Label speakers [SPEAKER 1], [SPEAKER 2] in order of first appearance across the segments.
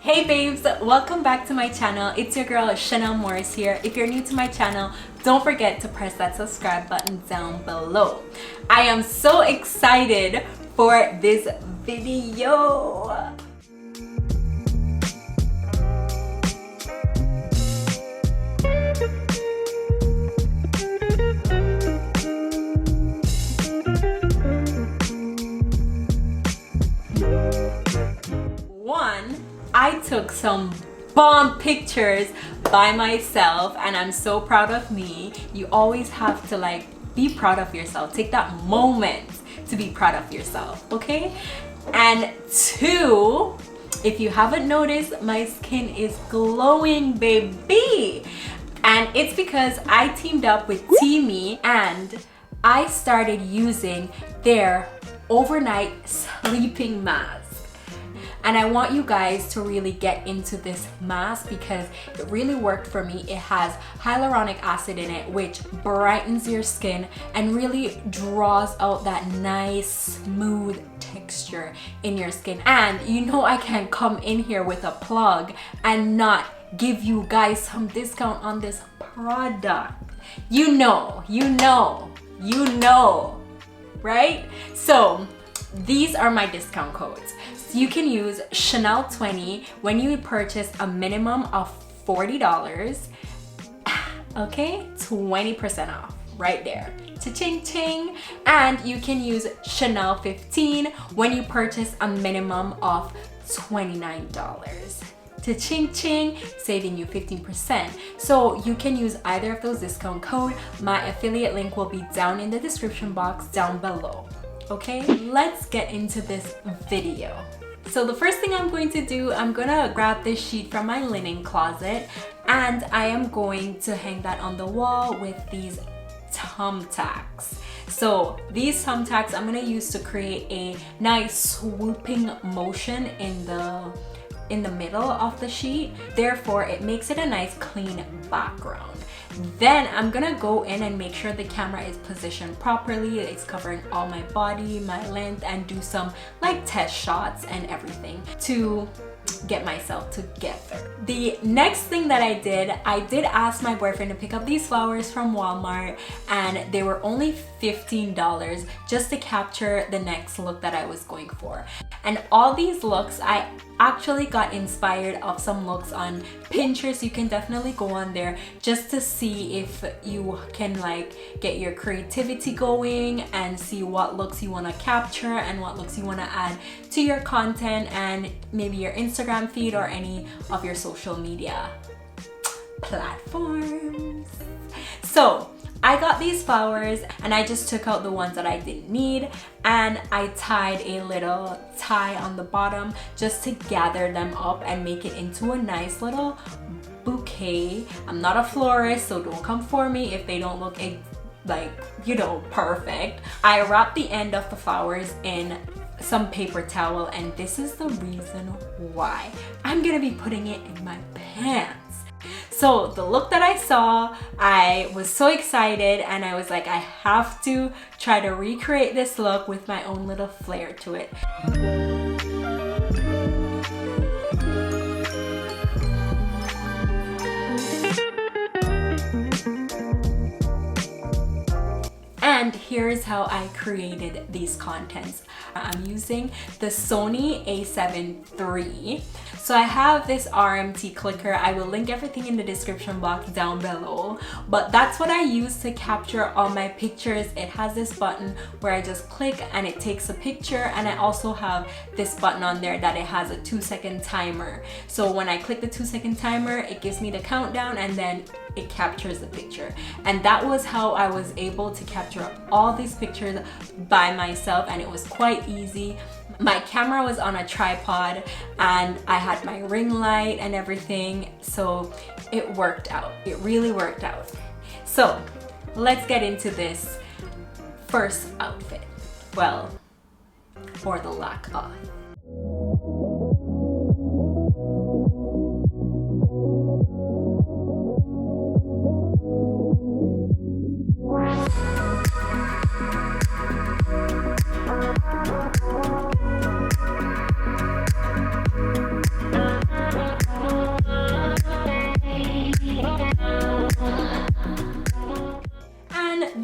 [SPEAKER 1] Hey babes, welcome back to my channel. It's your girl Shannel Morris here. If you're new to my channel, don't forget to press that subscribe button down below. I am so excited for this video. I took some bomb pictures by myself and I'm so proud of me. You always have to be proud of yourself. Take that moment to be proud of yourself, okay? And two, if you haven't noticed, my skin is glowing, baby. And it's because I teamed up with TEAMI and I started using their overnight sleeping mask. And I want you guys to really get into this mask because it really worked for me. It has hyaluronic acid in it, which brightens your skin and really draws out that nice, smooth texture in your skin. And you know I can't come in here with a plug and not give you guys some discount on this product. You know, right? So these are my discount codes. You can use Shannel 20 when you purchase a minimum of $40. Okay, 20% off right there. Cha-ching ching. And you can use Shannel 15 when you purchase a minimum of $29. Cha-ching ching, saving you 15%. So you can use either of those discount codes. My affiliate link will be down in the description box down below. Okay, let's get into this video. So the first thing I'm going to do, I'm gonna grab this sheet from my linen closet and I am going to hang that on the wall with these thumbtacks. So these thumbtacks I'm gonna use to create a nice swooping motion in the middle of the sheet. Therefore, it makes it a nice clean background. Then I'm gonna go in and make sure the camera is positioned properly. It's covering all my body, my length, and do some test shots and everything to get myself together. The next thing that I did ask my boyfriend to pick up these flowers from Walmart and they were only $15 just to capture the next look that I was going for. And all these looks, I actually got inspired of some looks on Pinterest. You can definitely go on there just to see if you can get your creativity going and see what looks you want to capture and what looks you want to add to your content and maybe your Instagram feed or any of your social media platforms. So I got these flowers and I just took out the ones that I didn't need and I tied a little tie on the bottom just to gather them up and make it into a nice little bouquet. I'm not a florist, so don't come for me if they don't look perfect. I wrapped the end of the flowers in some paper towel and this is the reason why. I'm gonna be putting it in my pants. So the look that I saw, I was so excited and I was like, I have to try to recreate this look with my own little flair to it. And here's how I created these contents. I'm using the Sony a7 III. So I have this RMT clicker. I will link everything in the description box down below. But that's what I use to capture all my pictures. It has this button where I just click and it takes a picture. And I also have this button on there that it has a 2-second timer. So when I click the 2-second timer, it gives me the countdown and then it captures the picture. And that was how I was able to capture all these pictures by myself and it was quite easy. My camera was on a tripod and I had my ring light and everything, so it worked out. It really worked out. So let's get into this first outfit. Well, or the lack of.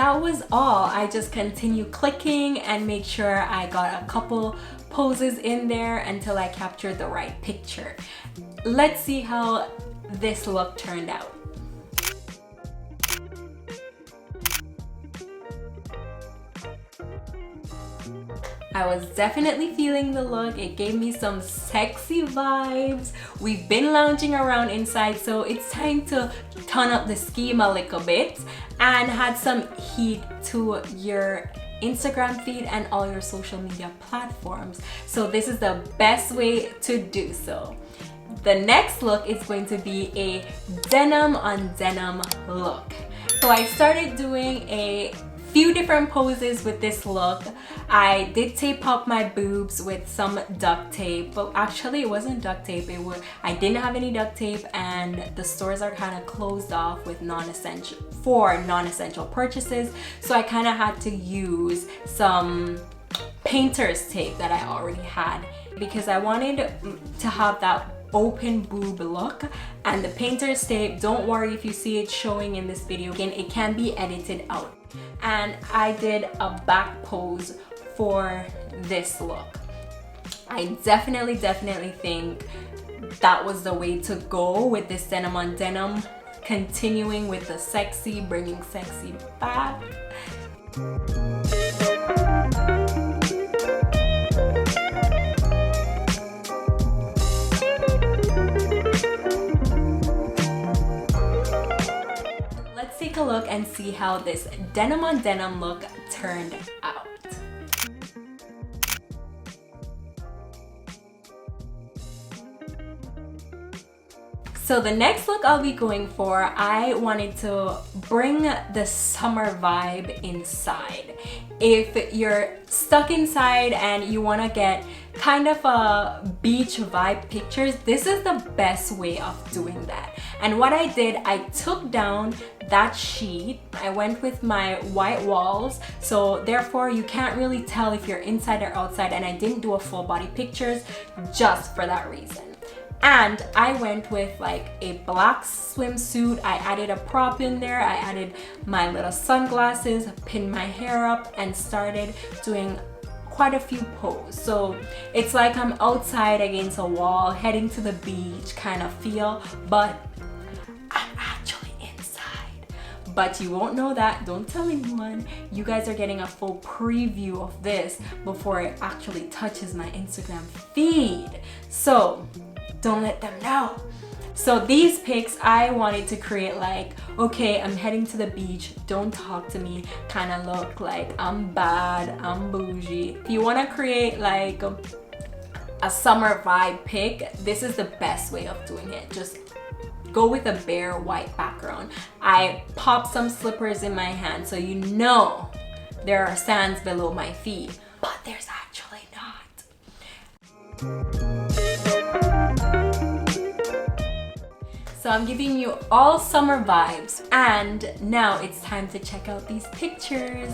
[SPEAKER 1] that was all. I just continued clicking and make sure I got a couple poses in there until I captured the right picture. Let's see how this look turned out. I was definitely feeling the look. It gave me some sexy vibes. We've been lounging around inside, so it's time to turn up the scheme a little bit and add some heat to your Instagram feed and all your social media platforms. So this is the best way to do so. The next look is going to be a denim on denim look. So I started doing a few different poses with this look. I did tape up my boobs with some duct tape, but actually it wasn't duct tape. I didn't have any duct tape, and the stores are kind of closed off with non-essential purchases. So I kind of had to use some painter's tape that I already had because I wanted to have that open boob look. And the painter's tape, don't worry if you see it showing in this video, again, it can be edited out. And I did a back pose for this look. I definitely think that was the way to go with this denim on denim, continuing with the sexy, bringing sexy back. Let's take a look and see how this denim on denim look turned out. So the next look I'll be going for, I wanted to bring the summer vibe inside. If you're stuck inside and you want to get kind of a beach vibe pictures, this is the best way of doing that. And what I did, I took down that sheet. I went with my white walls, so therefore you can't really tell if you're inside or outside, and I didn't do a full body pictures just for that reason. And I went with like a black swimsuit. I added a prop in there. I added my little sunglasses, pinned my hair up, and started doing quite a few poses. So it's like I'm outside against a wall, heading to the beach kind of feel, but I'm actually inside. But you won't know that. Don't tell anyone. You guys are getting a full preview of this before it actually touches my Instagram feed. So don't let them know. So these pics, I wanted to create like, okay, I'm heading to the beach, don't talk to me, kind of look like I'm bad, I'm bougie. If you want to create like a summer vibe pic, this is the best way of doing it. Just go with a bare white background. I popped some slippers in my hand, so you know there are sands below my feet, but there's actually not. So I'm giving you all summer vibes, and now it's time to check out these pictures.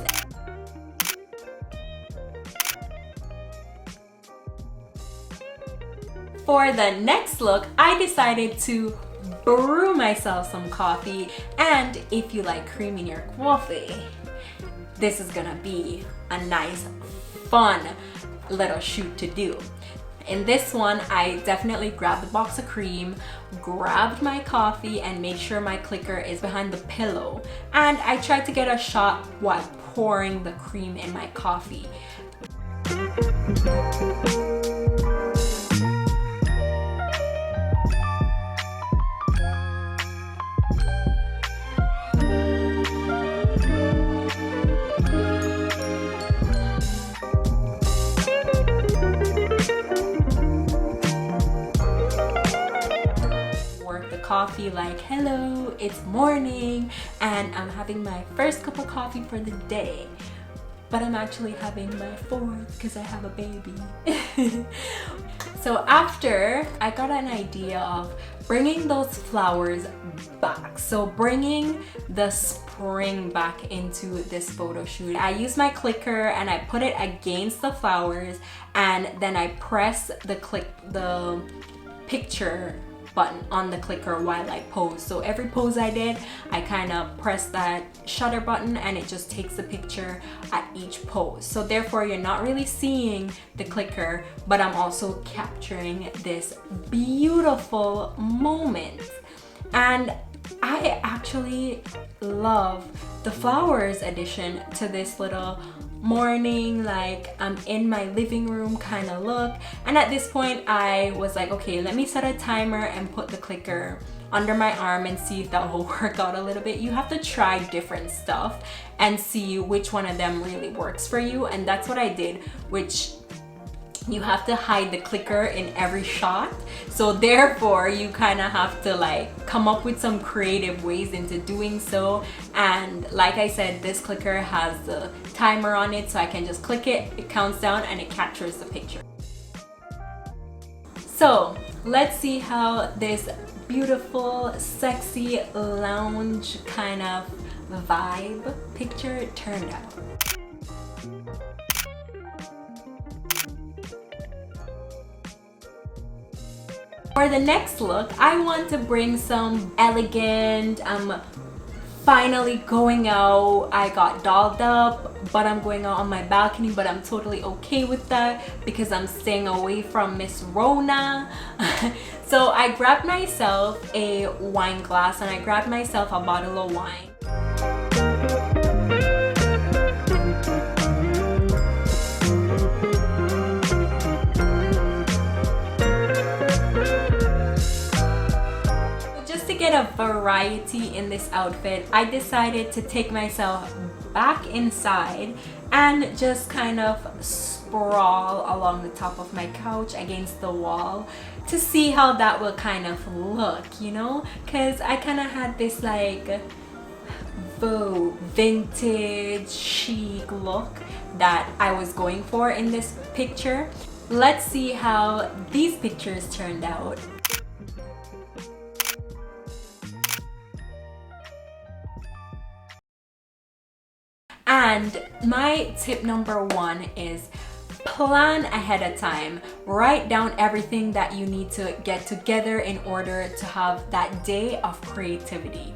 [SPEAKER 1] For the next look, I decided to brew myself some coffee, and if you like cream in your coffee, this is gonna be a nice, fun little shoot to do. In this one, I definitely grabbed the box of cream, grabbed my coffee, and made sure my clicker is behind the pillow. And I tried to get a shot while pouring the cream in my coffee. Coffee like, hello, it's morning and I'm having my first cup of coffee for the day, but I'm actually having my fourth because I have a baby. So after, I got an idea of bringing those flowers back, so bringing the spring back into this photo shoot. I used my clicker and I put it against the flowers, and then I press the picture button on the clicker while I pose. So every pose I did, I kind of press that shutter button and it just takes a picture at each pose. So therefore you're not really seeing the clicker, but I'm also capturing this beautiful moment. And I actually love the flowers addition to this little morning, like I'm in my living room kind of look. And at this point I was like, okay, let me set a timer and put the clicker under my arm and see if that will work out a little bit. You have to try different stuff and see which one of them really works for you, and that's what I did, which you have to hide the clicker in every shot. So therefore you kind of have to like come up with some creative ways into doing so. And like I said, this clicker has the timer on it, so I can just click it, it counts down and it captures the picture. So let's see how this beautiful, sexy lounge kind of vibe picture turned out. For the next look, I want to bring some elegant, finally going out. I got dolled up, but I'm going out on my balcony, but I'm totally okay with that because I'm staying away from Miss Rona. So I grabbed myself a wine glass and I grabbed myself a bottle of wine. Get a variety in this outfit, I decided to take myself back inside and just kind of sprawl along the top of my couch against the wall to see how that will kind of look, you know, because I kind of had this like vintage chic look that I was going for in this picture. Let's see how these pictures turned out. And my tip number one is plan ahead of time. Write down everything that you need to get together in order to have that day of creativity.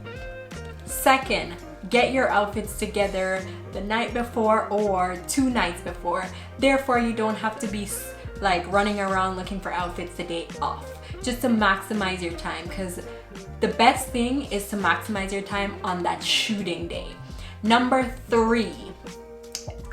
[SPEAKER 1] Second, get your outfits together the night before or 2 nights before. Therefore, you don't have to be like running around looking for outfits the day off, just to maximize your time, because the best thing is to maximize your time on that shooting day. Number 3,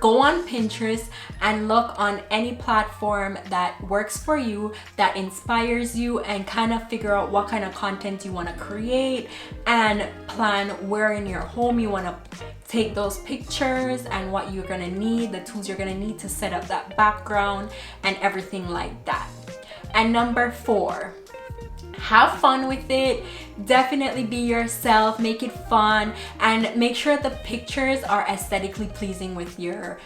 [SPEAKER 1] go on Pinterest and look on any platform that works for you, that inspires you, and kind of figure out what kind of content you want to create and plan where in your home you want to take those pictures and what you're going to need, the tools you're going to need to set up that background and everything like that. And number 4, have fun with it. Definitely be yourself, make it fun, and make sure the pictures are aesthetically pleasing with your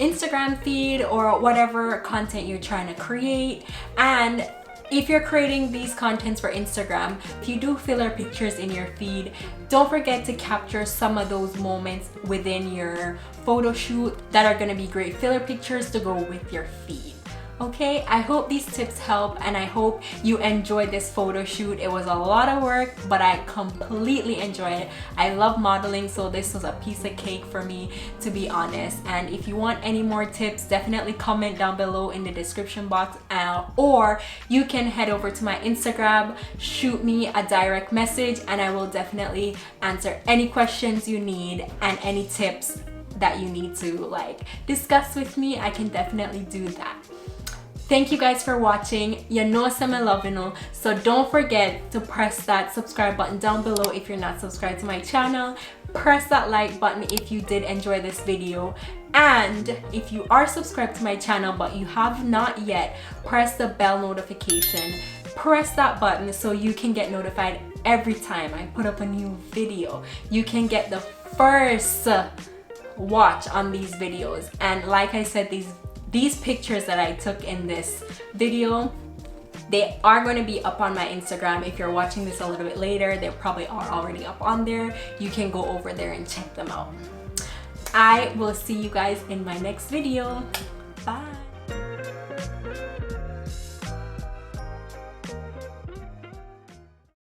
[SPEAKER 1] Instagram feed or whatever content you're trying to create. And if you're creating these contents for Instagram, if you do filler pictures in your feed, don't forget to capture some of those moments within your photo shoot that are going to be great filler pictures to go with your feed. Okay, I hope these tips help and I hope you enjoyed this photo shoot. It was a lot of work, but I completely enjoyed it. I love modeling, so this was a piece of cake for me, to be honest. And if you want any more tips, definitely comment down below in the description box, or you can head over to my Instagram, shoot me a direct message, and I will definitely answer any questions you need and any tips that you need to like discuss with me. I can definitely do that. Thank you guys for watching. You know some love, you know, so don't forget to press that subscribe button down below if you're not subscribed to my channel. Press that like button if you did enjoy this video, and if you are subscribed to my channel but you have not yet, press the bell notification. Press that button so you can get notified every time I put up a new video. You can get the first watch on these videos. And like I said, these pictures that I took in this video, they are going to be up on my Instagram. If you're watching this a little bit later, they probably are already up on there. You can go over there and check them out. I will see you guys in my next video. Bye.